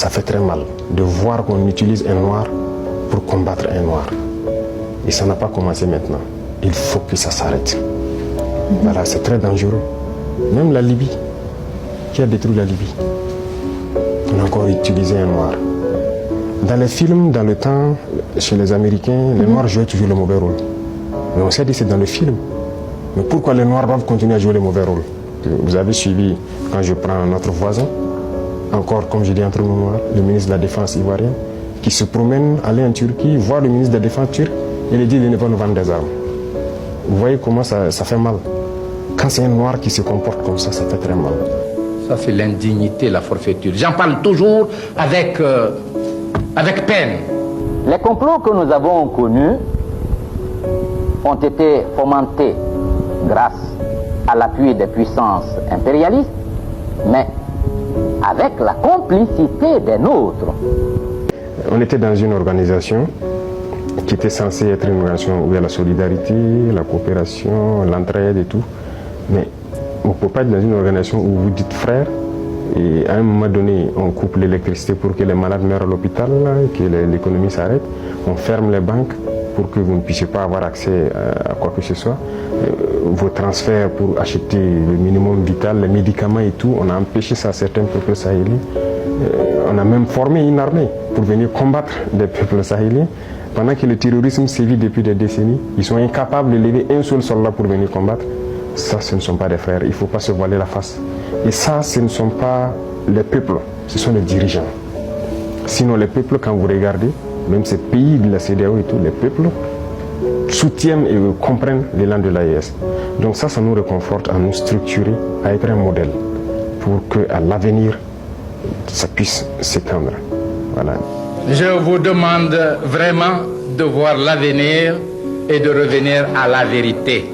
Ça fait très mal de voir qu'on utilise un noir pour combattre un noir. Et ça n'a pas commencé maintenant. Il faut que ça s'arrête. Voilà, c'est très dangereux. Même la Libye, qui a détruit la Libye, on a encore utilisé un noir. Dans les films, dans le temps, chez les Américains, les noirs jouaient toujours le mauvais rôle. Mais on s'est dit c'est dans le film. Mais pourquoi les noirs doivent continuer à jouer le mauvais rôle? Vous avez suivi, quand je prends notre voisin, encore comme je dis entre nous noirs, le ministre de la Défense ivoirien, qui se promène, aller en Turquie, voir le ministre de la Défense turc, et lui dit de ne pas nous vendre des armes. Vous voyez comment ça fait mal. Quand c'est un noir qui se comporte comme ça fait très mal. Ça c'est l'indignité, la forfaiture. J'en parle toujours avec peine. Les complots que nous avons connus ont été fomentés grâce à l'appui des puissances impérialistes, mais avec la complicité des nôtres. On était dans une organisation qui était censée être une organisation où il y a la solidarité, la coopération, l'entraide et tout. Mais on ne peut pas être dans une organisation où vous dites frère et à un moment donné on coupe l'électricité pour que les malades meurent à l'hôpital, que l'économie s'arrête, on ferme les banques pour que vous ne puissiez pas avoir accès à quoi que ce soit. Vos transferts pour acheter le minimum vital, les médicaments et tout, on a empêché ça à certains peuples sahéliens. On a même formé une armée pour venir combattre des peuples sahéliens. Pendant que le terrorisme sévit depuis des décennies, ils sont incapables de lever un seul soldat pour venir combattre. Ça, ce ne sont pas des frères, il ne faut pas se voiler la face. Et ça, ce ne sont pas les peuples, ce sont les dirigeants. Sinon, les peuples, quand vous regardez, même ces pays de la CEDEAO et tout, les peuples soutiennent et comprennent l'élan de l'AES. Donc ça nous réconforte à nous structurer, à être un modèle pour qu'à l'avenir, ça puisse s'étendre. Voilà. Je vous demande vraiment de voir l'avenir et de revenir à la vérité.